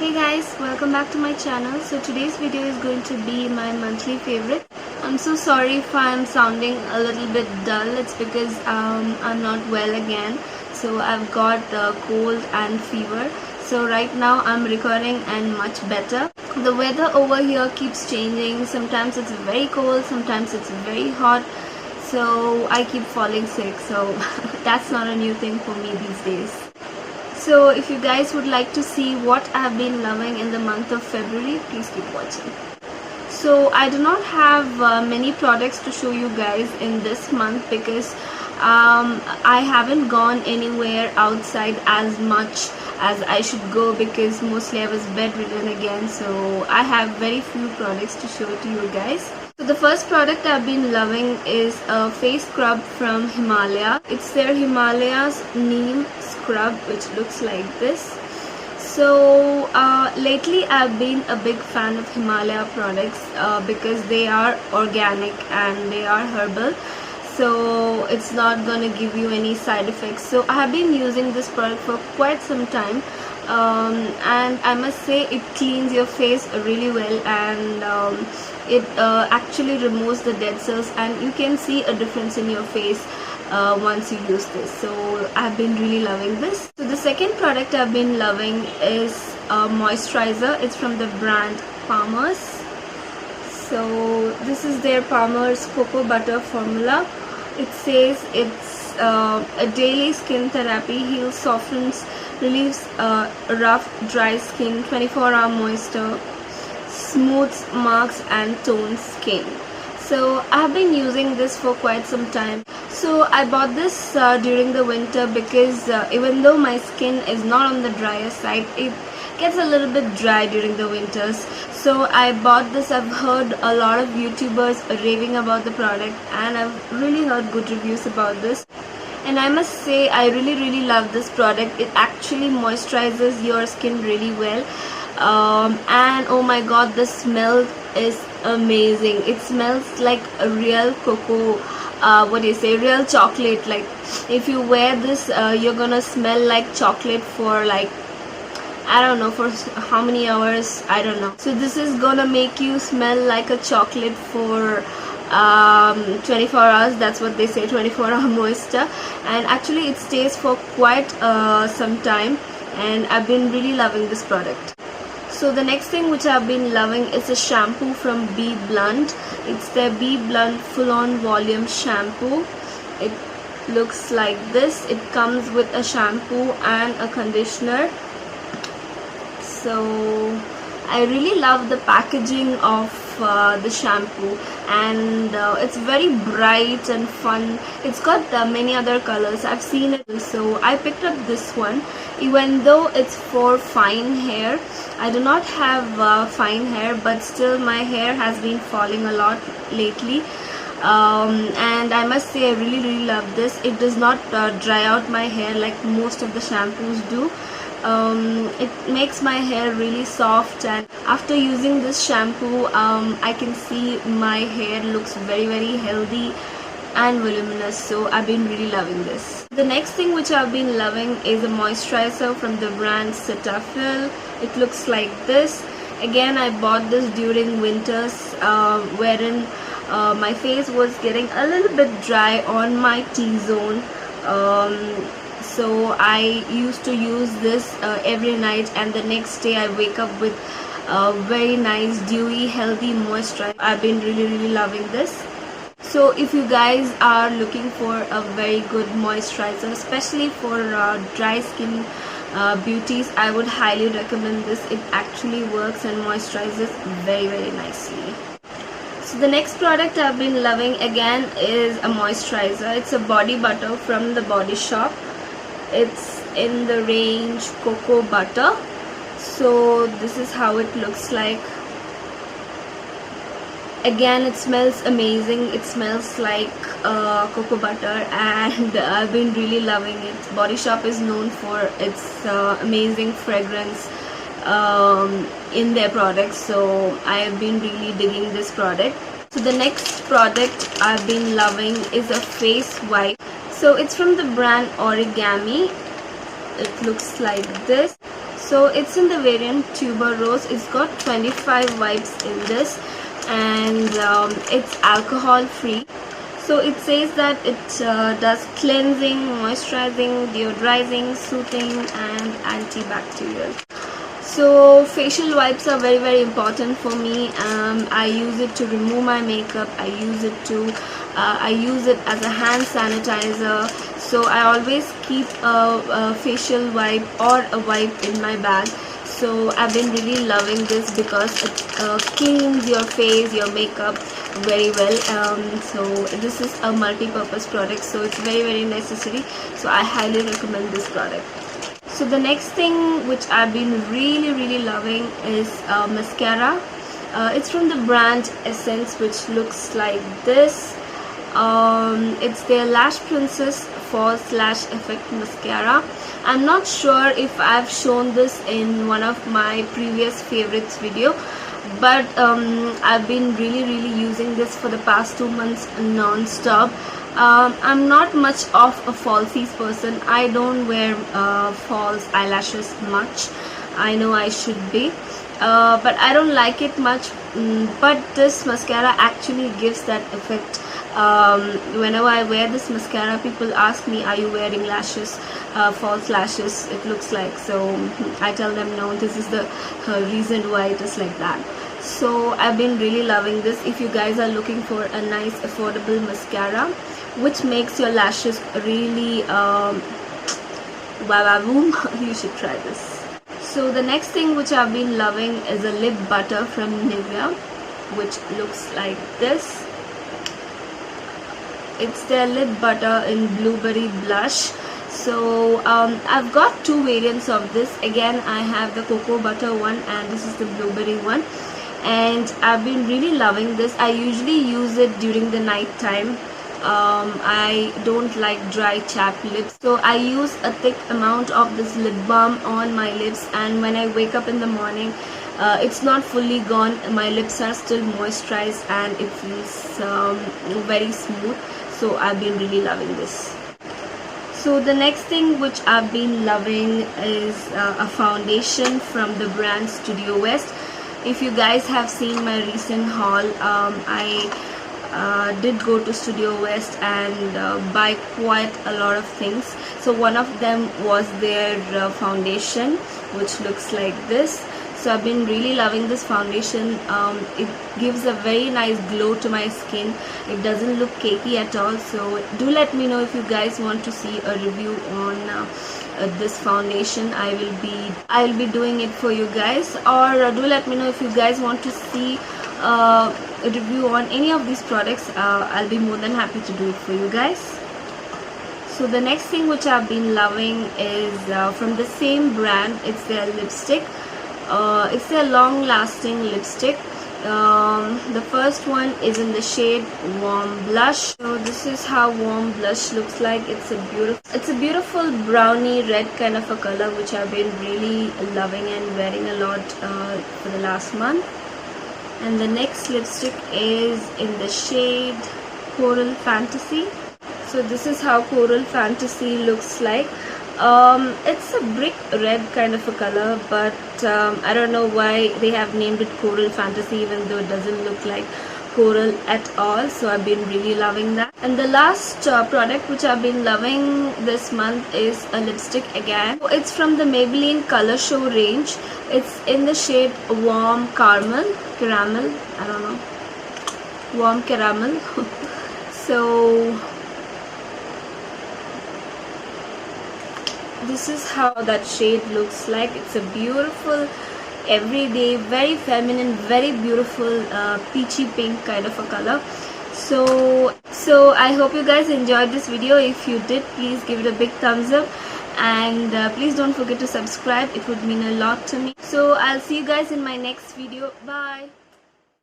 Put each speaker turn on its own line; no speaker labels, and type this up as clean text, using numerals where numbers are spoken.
Hey guys, welcome back to my channel. So today's video is going to be my monthly favorite. I'm so sorry if I'm sounding a little bit dull. It's because I'm not well again. So I've got cold and fever. So right now I'm recording and much better. The weather over here keeps changing. Sometimes it's very cold, sometimes it's very hot. So I keep falling sick. So that's not a new thing for me these days. So if you guys would like to see what I have been loving in the month of February, please keep watching. So I do not have many products to show you guys in this month because I haven't gone anywhere outside as much as I should go because mostly I was bedridden again. So I have very few products to show to you guys. So the first product I've been loving is a face scrub from Himalaya. It's their Himalayas Neem scrub, which looks like this. So lately I've been a big fan of Himalaya products because they are organic and they are herbal. So it's not gonna give you any side effects. So I have been using this product for quite some time. And I must say it cleans your face really well, and it actually removes the dead cells, and you can see a difference in your face once you use this. So I've been really loving this. So the second product I've been loving is a moisturizer. It's from the brand Palmer's. So this is their Palmer's Cocoa Butter Formula. It says it's a daily skin therapy, heals, softens, relieves rough, dry skin, 24-hour moisture, smooths, marks and tones skin. So I have been using this for quite some time. So I bought this during the winter because even though my skin is not on the drier side, it gets a little bit dry during the winters. So I bought this. I've heard a lot of YouTubers raving about the product and I've really heard good reviews about this. And I must say I really love this product. It actually moisturizes your skin really well. And oh my god, the smell is amazing. It smells like a real cocoa, real chocolate. Like if you wear this, you're gonna smell like chocolate for like, I don't know for how many hours, I don't know. So this is gonna make you smell like a chocolate for 24 hours. That's what they say, 24-hour moisture, and actually it stays for quite some time, and I've been really loving this product. So the next thing which I've been loving is a shampoo from BBlunt. It's their BBlunt Full On Volume Shampoo. It looks like this. It comes with a shampoo and a conditioner. So I really love the packaging of the shampoo, and it's very bright and fun. It's got many other colors. I've seen it, so I picked up this one. Even though it's for fine hair, I do not have fine hair, but still my hair has been falling a lot lately. And I must say I really love this. It does not dry out my hair like most of the shampoos do. It makes my hair really soft, and after using this shampoo I can see my hair looks very healthy and voluminous. So I've been really loving this. The next thing which I've been loving is a moisturizer from the brand Cetaphil. It looks like this. Again, I bought this during winters wherein my face was getting a little bit dry on my T-zone. So I used to use this every night, and the next day I wake up with a very nice dewy healthy moisturizer. I've been really loving this. So if you guys are looking for a very good moisturizer, especially for dry skin beauties, I would highly recommend this. It actually works and moisturizes very nicely. So the next product I've been loving again is a moisturizer. It's a body butter from the Body Shop. It's in the range Cocoa Butter. So this is how it looks like. Again, it smells amazing. It smells like cocoa butter, and I've been really loving it. Body Shop is known for its amazing fragrance in their products, so I have been really digging this product. So the next product I've been loving is a face wipe. So it's from the brand Origami. It looks like this. So it's in the variant tuberose. It's got 25 wipes in this, and it's alcohol free. So it says that it does cleansing, moisturizing, deodorizing, soothing, and antibacterial. So facial wipes are very important for me. I use it to remove my makeup. I use it as a hand sanitizer. So I always keep a facial wipe or a wipe in my bag. So I've been really loving this because it cleans your face, your makeup very well. So this is a multi-purpose product, so it's very necessary. So I highly recommend this product. So the next thing which I've been really loving is mascara. It's from the brand Essence, which looks like this. It's their Lash Princess False Lash Effect Mascara. I'm not sure if I've shown this in one of my previous favorites video, but I've been really using this for the past 2 months non-stop. I'm not much of a falsies person. I don't wear false eyelashes much. I know I should be, but I don't like it much. But this mascara actually gives that effect. Whenever I wear this mascara, people ask me, are you wearing lashes, false lashes, it looks like. So I tell them no, this is the reason why it is like that. So I've been really loving this. If you guys are looking for a nice affordable mascara which makes your lashes really boom, you should try this. So the next thing which I've been loving is a lip butter from Nivea, which looks like this. It's their lip butter in blueberry blush. So I've got two variants of this. Again, I have the cocoa butter one, and this is the blueberry one, and I've been really loving this. I usually use it during the night time. I don't like dry chapped lips, so I use a thick amount of this lip balm on my lips, and when I wake up in the morning, it's not fully gone. My lips are still moisturized and it feels very smooth. So I've been really loving this. So the next thing which I've been loving is a foundation from the brand Studio West. If you guys have seen my recent haul, I did go to Studio West and buy quite a lot of things. So one of them was their foundation, which looks like this. So I've been really loving this foundation. It gives a very nice glow to my skin. It doesn't look cakey at all. So do let me know if you guys want to see a review on this foundation. I will be doing it for you guys, or do let me know if you guys want to see a review on any of these products. I'll be more than happy to do it for you guys. So the next thing which I've been loving is from the same brand. It's their lipstick. It's their long lasting lipstick. The first one is in the shade Warm Blush. So this is how Warm Blush looks like. It's a beautiful brownie red kind of a color, which I've been really loving and wearing a lot for the last month. And the next lipstick is in the shade Coral Fantasy. So this is how Coral Fantasy looks like. It's a brick red kind of a color, but I don't know why they have named it Coral Fantasy, even though it doesn't look like coral at all. So I've been really loving that. And the last product which I've been loving this month is a lipstick again. It's from the Maybelline Color Show range. It's in the shade Warm Caramel, I don't know, Warm Caramel. So this is how that shade looks like. It's a beautiful, everyday, very feminine, very beautiful peachy pink kind of a color. So I hope you guys enjoyed this video. If you did, please give it a big thumbs up, and please don't forget to subscribe. It would mean a lot to me. So I'll see you guys in my next video. Bye.